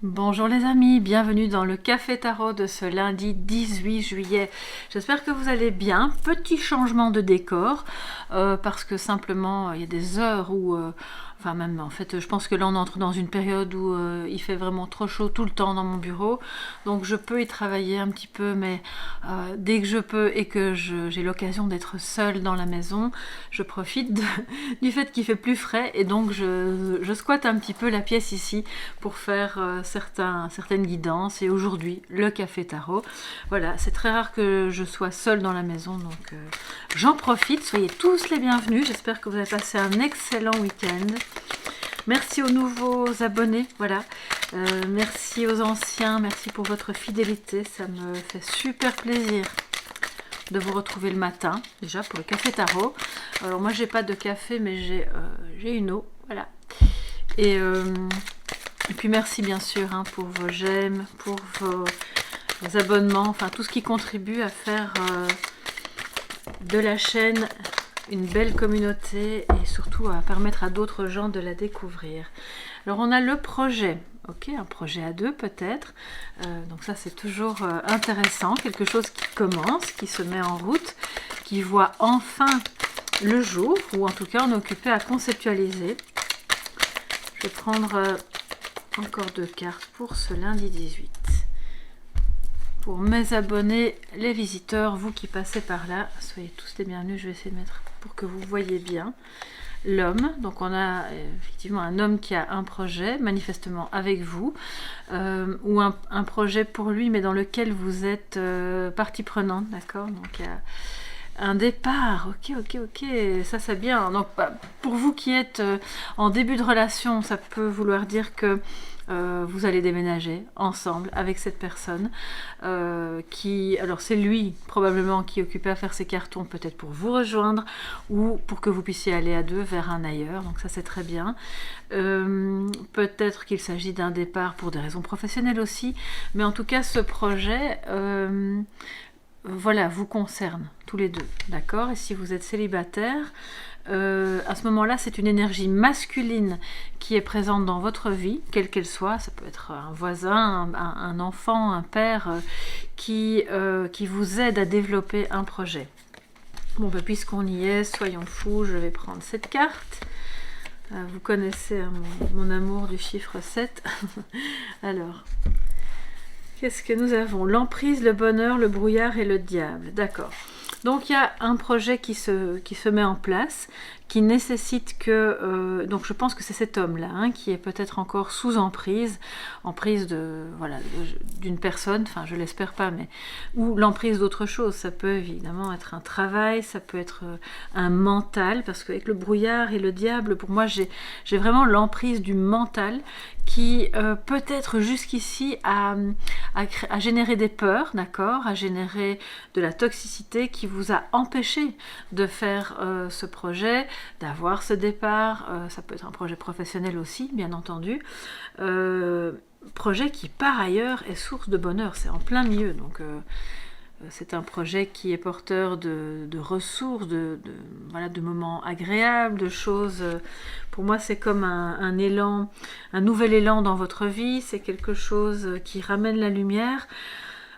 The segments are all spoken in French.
Bonjour les amis, bienvenue dans le Café Tarot de ce lundi 18 juillet. J'espère que vous allez bien. Petit changement de décor parce que simplement il y a des heures où, enfin même en fait je pense que là on entre dans une période où il fait vraiment trop chaud tout le temps dans mon bureau. Donc je peux y travailler un petit peu mais dès que je peux et que j'ai l'occasion d'être seule dans la maison, je profite du fait qu'il fait plus frais et donc je squatte un petit peu la pièce ici pour faire certaines guidances et aujourd'hui le café tarot. Voilà, c'est très rare que je sois seule dans la maison donc j'en profite. Soyez tous les bienvenus, j'espère que vous avez passé un excellent week-end. Merci aux nouveaux abonnés, voilà. Merci aux anciens, merci pour votre fidélité, ça me fait super plaisir de vous retrouver le matin, déjà pour le café tarot. Alors moi j'ai pas de café mais j'ai une eau, voilà. Et puis merci bien sûr pour vos j'aime, pour vos abonnements, enfin tout ce qui contribue à faire de la chaîne une belle communauté et surtout à permettre à d'autres gens de la découvrir. Alors on a le projet, ok, un projet à deux peut-être, donc ça c'est toujours intéressant, quelque chose qui commence, qui se met en route, qui voit enfin le jour, ou en tout cas on est occupé à conceptualiser. Je vais prendre encore deux cartes pour ce lundi 18. Pour mes abonnés, les visiteurs, vous qui passez par là, soyez tous les bienvenus. Je vais essayer de mettre pour que vous voyez bien l'homme. Donc on a effectivement un homme qui a un projet, manifestement avec vous, ou un projet pour lui, mais dans lequel vous êtes partie prenante, d'accord. Donc il y a un départ, ok, ça c'est bien. Donc pour vous qui êtes en début de relation, ça peut vouloir dire que vous allez déménager ensemble avec cette personne alors c'est lui probablement qui est occupé à faire ses cartons, peut-être pour vous rejoindre ou pour que vous puissiez aller à deux vers un ailleurs, donc ça c'est très bien. Peut-être qu'il s'agit d'un départ pour des raisons professionnelles aussi, mais en tout cas ce projet voilà, vous concerne tous les deux, d'accord. Et si vous êtes célibataire, à ce moment-là, c'est une énergie masculine qui est présente dans votre vie, quelle qu'elle soit. Ça peut être un voisin, un enfant, un père, qui vous aide à développer un projet. Bon, ben, puisqu'on y est, soyons fous, je vais prendre cette carte. Vous connaissez mon amour du chiffre 7. Alors, qu'est-ce que nous avons? L'emprise, le bonheur, le brouillard et le diable. D'accord. Donc il y a un projet qui se met en place, qui nécessite que... donc je pense que c'est cet homme-là qui est peut-être encore sous emprise d'une personne, enfin je l'espère pas, mais ou l'emprise d'autre chose. Ça peut évidemment être un travail, ça peut être un mental, parce qu'avec le brouillard et le diable, pour moi j'ai vraiment l'emprise du mental qui peut-être jusqu'ici a généré des peurs, d'accord, a généré de la toxicité qui vous a empêché de faire ce projet, d'avoir ce départ. Ça peut être un projet professionnel aussi, bien entendu. Projet qui par ailleurs est source de bonheur, c'est en plein milieu, donc c'est un projet qui est porteur de ressources, de moments agréables, de choses. Pour moi, c'est comme un élan, un nouvel élan dans votre vie. C'est quelque chose qui ramène la lumière.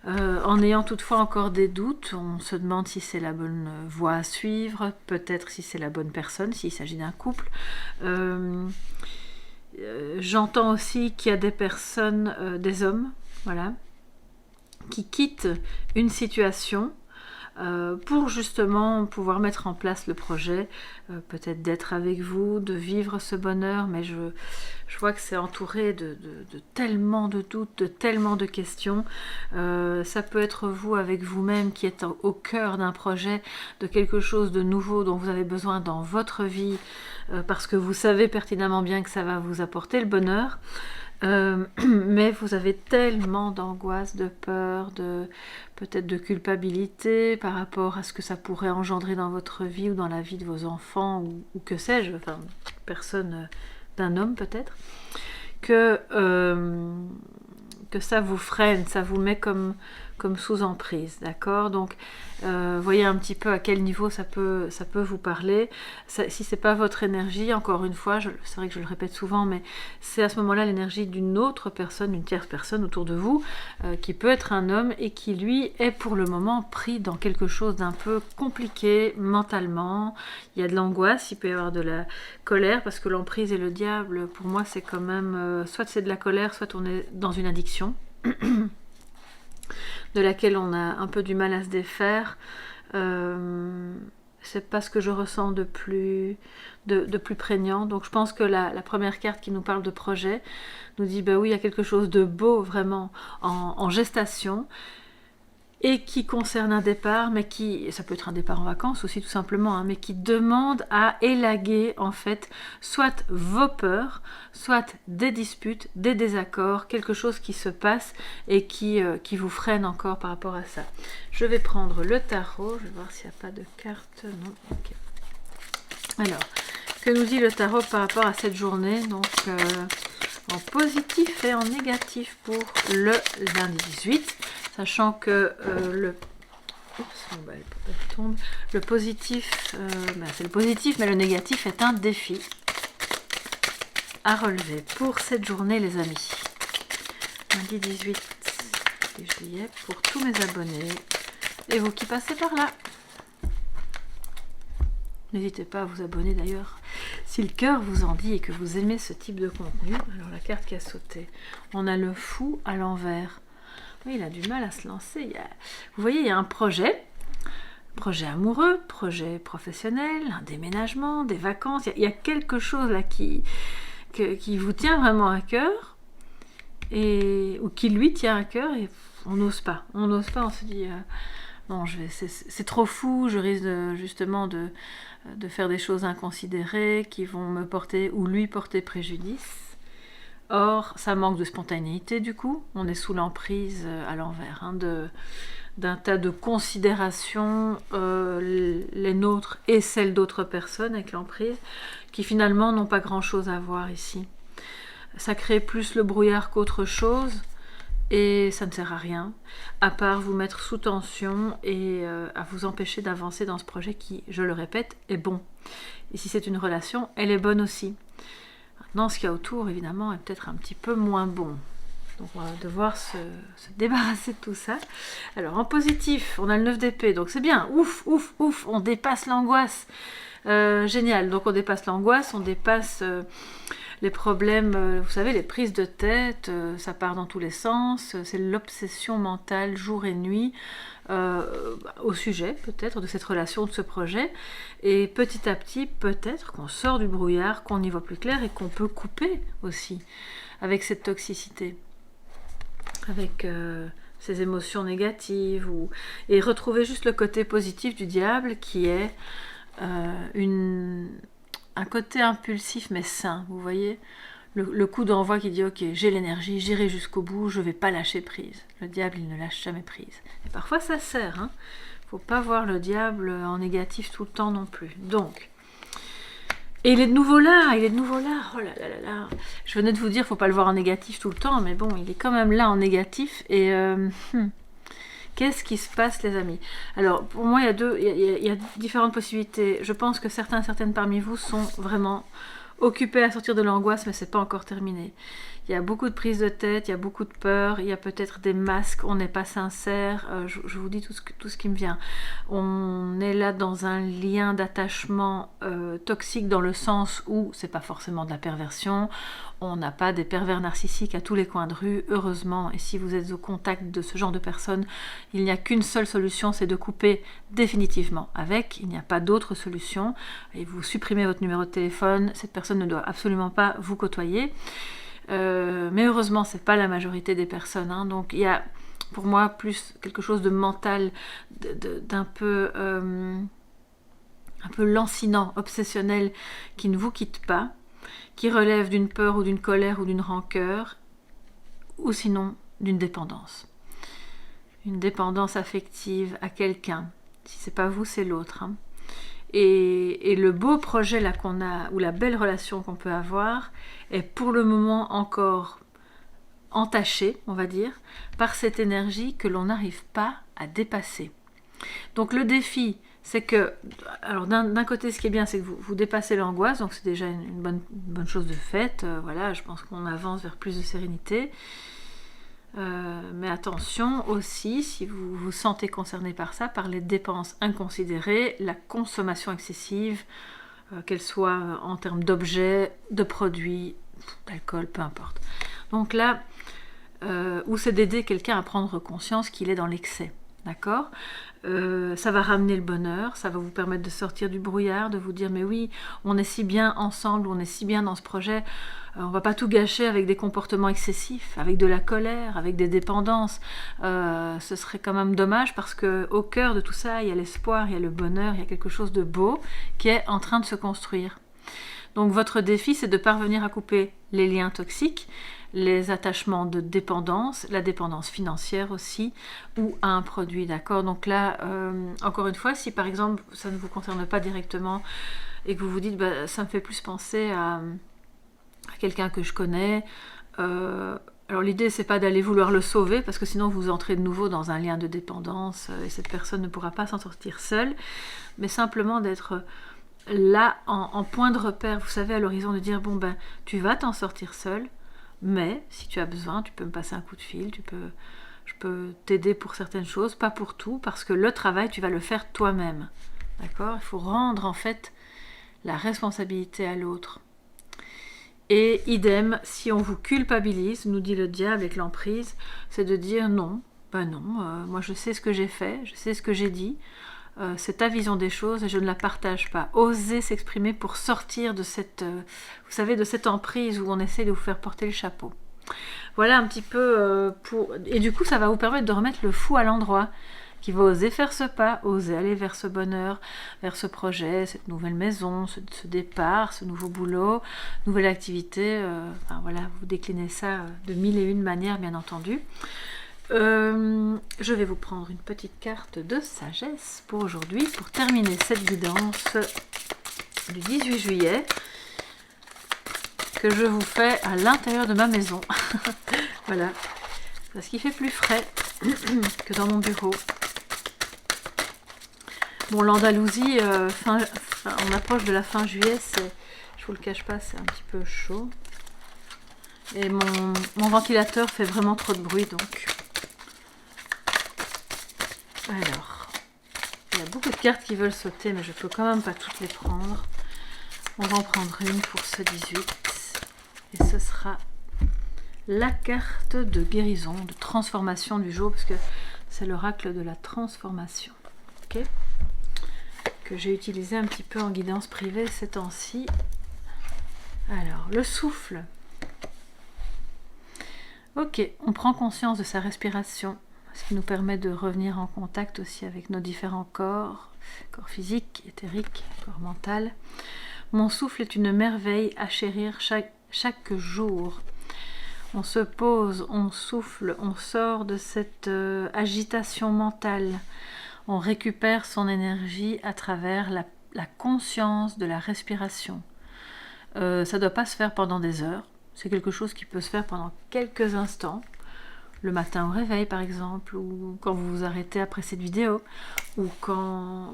En ayant toutefois encore des doutes, on se demande si c'est la bonne voie à suivre, peut-être si c'est la bonne personne, s'il s'agit d'un couple. J'entends aussi qu'il y a des personnes, des hommes, voilà, qui quittent une situation pour justement pouvoir mettre en place le projet, peut-être d'être avec vous, de vivre ce bonheur, mais je vois que c'est entouré de tellement de doutes, de tellement de questions. Ça peut être vous avec vous-même qui êtes au cœur d'un projet, de quelque chose de nouveau dont vous avez besoin dans votre vie, parce que vous savez pertinemment bien que ça va vous apporter le bonheur. Mais vous avez tellement d'angoisse, de peur, peut-être de culpabilité par rapport à ce que ça pourrait engendrer dans votre vie ou dans la vie de vos enfants ou que sais-je, enfin personne d'un homme peut-être, que ça vous freine, ça vous met comme comme sous emprise, d'accord? Donc, voyez un petit peu à quel niveau ça peut vous parler. Si c'est pas votre énergie, encore une fois, c'est vrai que je le répète souvent, mais c'est à ce moment-là l'énergie d'une autre personne, une tierce personne autour de vous, qui peut être un homme et qui, lui, est pour le moment pris dans quelque chose d'un peu compliqué mentalement. Il y a de l'angoisse, il peut y avoir de la colère, parce que l'emprise et le diable, pour moi, c'est quand même, soit c'est de la colère, soit on est dans une addiction. De laquelle on a un peu du mal à se défaire. C'est pas ce que je ressens de plus prégnant. Donc je pense que la première carte qui nous parle de projet nous dit, ben oui, il y a quelque chose de beau vraiment en gestation, et qui concerne un départ, mais ça peut être un départ en vacances aussi tout simplement, hein, mais qui demande à élaguer en fait soit vos peurs, soit des disputes, des désaccords, quelque chose qui se passe et qui vous freine encore par rapport à ça. Je vais prendre le tarot, je vais voir s'il n'y a pas de carte, non, ok. Alors, que nous dit le tarot par rapport à cette journée, donc en positif et en négatif pour le lundi 18, sachant que le positif, c'est le positif, mais le négatif est un défi à relever pour cette journée, les amis. Lundi 18 juillet pour tous mes abonnés et vous qui passez par là. N'hésitez pas à vous abonner d'ailleurs si le cœur vous en dit et que vous aimez ce type de contenu. Alors la carte qui a sauté, on a le fou à l'envers. Oui, il a du mal à se lancer. Vous voyez, il y a un projet amoureux, projet professionnel, un déménagement, des vacances. Il y a quelque chose là qui vous tient vraiment à cœur ou qui lui tient à cœur et on n'ose pas. On se dit non, c'est trop fou, je risque justement de faire des choses inconsidérées qui vont me porter ou lui porter préjudice. Or, ça manque de spontanéité du coup. On est sous l'emprise à l'envers hein, d'un tas de considérations, les nôtres et celles d'autres personnes avec l'emprise, qui finalement n'ont pas grand-chose à voir ici. Ça crée plus le brouillard qu'autre chose. Et ça ne sert à rien, à part vous mettre sous tension et à vous empêcher d'avancer dans ce projet qui, je le répète, est bon. Et si c'est une relation, elle est bonne aussi. Maintenant, ce qu'il y a autour, évidemment, est peut-être un petit peu moins bon. Donc on va devoir se débarrasser de tout ça. Alors en positif, on a le 9 d'épée, donc c'est bien. Ouf, ouf, ouf, on dépasse l'angoisse. Génial, donc on dépasse l'angoisse, on dépasse... les problèmes, vous savez, les prises de tête, ça part dans tous les sens, c'est l'obsession mentale jour et nuit au sujet peut-être de cette relation, de ce projet. Et petit à petit, peut-être qu'on sort du brouillard, qu'on y voit plus clair et qu'on peut couper aussi avec cette toxicité, avec ces émotions négatives et retrouver juste le côté positif du diable qui est un côté impulsif mais sain, vous voyez, le coup d'envoi qui dit ok, j'ai l'énergie, j'irai jusqu'au bout, je vais pas lâcher prise. Le diable, il ne lâche jamais prise. Et parfois ça sert, hein. Faut pas voir le diable en négatif tout le temps non plus. Donc, et il est de nouveau là, oh là là là là. Je venais de vous dire, faut pas le voir en négatif tout le temps, mais bon, il est quand même là en négatif et qu'est-ce qui se passe, les amis? Alors, pour moi, il y a différentes possibilités. Je pense que certaines parmi vous sont vraiment occupés à sortir de l'angoisse, mais c'est pas encore terminé. Il y a beaucoup de prises de tête, il y a beaucoup de peur, il y a peut-être des masques, on n'est pas sincère. Je vous dis tout ce qui me vient. On est là dans un lien d'attachement toxique dans le sens où c'est pas forcément de la perversion. On n'a pas des pervers narcissiques à tous les coins de rue, heureusement. Et si vous êtes au contact de ce genre de personnes, il n'y a qu'une seule solution, c'est de couper définitivement avec. Il n'y a pas d'autre solution. Et vous supprimez votre numéro de téléphone. Cette personne ne doit absolument pas vous côtoyer. Mais heureusement, c'est pas la majorité des personnes. Hein. Donc il y a pour moi plus quelque chose de mental, d'un peu lancinant, obsessionnel, qui ne vous quitte pas, qui relève d'une peur ou d'une colère ou d'une rancœur, ou sinon d'une dépendance. Une dépendance affective à quelqu'un. Si c'est pas vous, c'est l'autre. Hein. Et le beau projet là qu'on a, ou la belle relation qu'on peut avoir, est pour le moment encore entaché, on va dire, par cette énergie que l'on n'arrive pas à dépasser. Donc le défi, c'est que, alors d'un côté, ce qui est bien, c'est que vous dépassez l'angoisse, donc c'est déjà une bonne chose de faite. Voilà, je pense qu'on avance vers plus de sérénité. Mais attention aussi, si vous vous sentez concerné par ça, par les dépenses inconsidérées, la consommation excessive, qu'elle soit en termes d'objets, de produits, d'alcool, peu importe. Donc là, ou c'est d'aider quelqu'un à prendre conscience qu'il est dans l'excès. D'accord ? Ça va ramener le bonheur, ça va vous permettre de sortir du brouillard, de vous dire mais oui, on est si bien ensemble, on est si bien dans ce projet, on va pas tout gâcher avec des comportements excessifs, avec de la colère, avec des dépendances. Ce serait quand même dommage parce que au cœur de tout ça, il y a l'espoir, il y a le bonheur, il y a quelque chose de beau qui est en train de se construire. Donc votre défi, c'est de parvenir à couper les liens toxiques, les attachements de dépendance, la dépendance financière aussi, ou à un produit, d'accord ? Donc là, encore une fois, si par exemple, ça ne vous concerne pas directement et que vous vous dites, bah, ça me fait plus penser à quelqu'un que je connais, alors l'idée, c'est pas d'aller vouloir le sauver, parce que sinon vous entrez de nouveau dans un lien de dépendance et cette personne ne pourra pas s'en sortir seule, mais simplement d'être là en point de repère, vous savez, à l'horizon, de dire, bon ben, tu vas t'en sortir seul, mais si tu as besoin, tu peux me passer un coup de fil, je peux t'aider pour certaines choses, pas pour tout, parce que le travail, tu vas le faire toi-même. D'accord ? Il faut rendre en fait la responsabilité à l'autre. Et idem, si on vous culpabilise, nous dit le diable avec l'emprise, c'est de dire non, ben non, moi je sais ce que j'ai fait, je sais ce que j'ai dit, c'est ta vision des choses et je ne la partage pas. Oser s'exprimer pour sortir de cette, vous savez, de cette emprise où on essaie de vous faire porter le chapeau. Voilà un petit peu pour... Et du coup, ça va vous permettre de remettre le fou à l'endroit, qui va oser faire ce pas, oser aller vers ce bonheur, vers ce projet, cette nouvelle maison, ce départ, ce nouveau boulot, nouvelle activité. Enfin voilà, vous déclinez ça de mille et une manières, bien entendu. Je vais vous prendre une petite carte de sagesse pour aujourd'hui, pour terminer cette guidance du 18 juillet que je vous fais à l'intérieur de ma maison. Voilà, parce qu'il fait plus frais que dans mon bureau. Bon, l'Andalousie, on approche de la fin juillet, je vous le cache pas, c'est un petit peu chaud. Et mon ventilateur fait vraiment trop de bruit, donc... Alors, il y a beaucoup de cartes qui veulent sauter, mais je peux quand même pas toutes les prendre. On va en prendre une pour ce 18. Et ce sera la carte de guérison, de transformation du jour, parce que c'est l'oracle de la transformation. Ok ? Que j'ai utilisé un petit peu en guidance privée ces temps-ci. Alors, le souffle. Ok, on prend conscience de sa respiration, ce qui nous permet de revenir en contact aussi avec nos différents corps, corps physique, éthérique, corps mental. Mon souffle est une merveille à chérir chaque jour. On se pose, on souffle, on sort de cette agitation mentale. On récupère son énergie à travers la conscience de la respiration. Ça ne doit pas se faire pendant des heures. C'est quelque chose qui peut se faire pendant quelques instants. Le matin au réveil, par exemple, ou quand vous vous arrêtez après cette vidéo, ou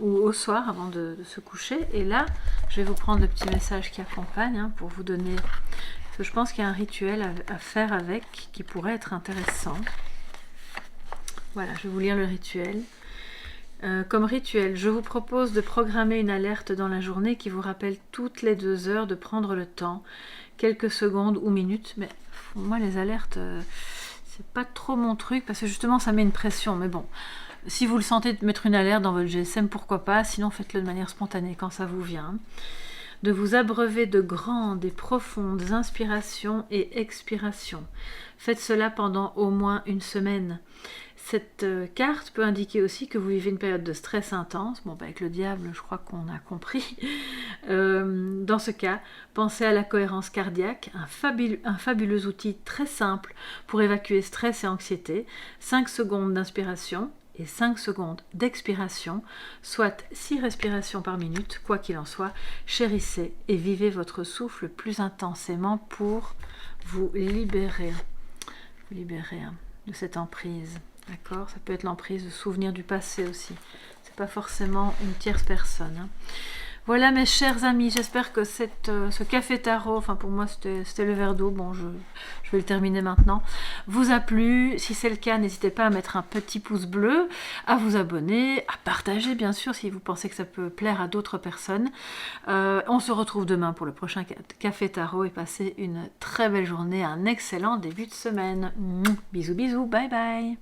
au soir avant de se coucher. Et là, je vais vous prendre le petit message qui accompagne pour vous donner... Parce que je pense qu'il y a un rituel à faire avec qui pourrait être intéressant. Voilà, je vais vous lire le rituel. Comme rituel, je vous propose de programmer une alerte dans la journée qui vous rappelle toutes les 2 heures de prendre le temps, quelques secondes ou minutes. Mais moi, les alertes, c'est pas trop mon truc parce que justement, ça met une pression. Mais bon, si vous le sentez de mettre une alerte dans votre GSM, pourquoi pas. Sinon, faites-le de manière spontanée quand ça vous vient. De vous abreuver de grandes et profondes inspirations et expirations. Faites cela pendant au moins une semaine. Cette carte peut indiquer aussi que vous vivez une période de stress intense. Bon, avec le diable, je crois qu'on a compris. Dans ce cas, pensez à la cohérence cardiaque, un fabuleux outil très simple pour évacuer stress et anxiété. 5 secondes d'inspiration et 5 secondes d'expiration, soit 6 respirations par minute, quoi qu'il en soit. Chérissez et vivez votre souffle plus intensément pour vous libérer. vous libérer hein, de cette emprise. D'accord? Ça peut être l'emprise de souvenirs du passé aussi. C'est pas forcément une tierce personne. Hein. Voilà mes chers amis, j'espère que ce café tarot, enfin pour moi c'était le verre d'eau, bon je vais le terminer maintenant, vous a plu. Si c'est le cas, n'hésitez pas à mettre un petit pouce bleu, à vous abonner, à partager bien sûr si vous pensez que ça peut plaire à d'autres personnes. On se retrouve demain pour le prochain café tarot et passez une très belle journée, un excellent début de semaine. Bisous bisous, bye bye.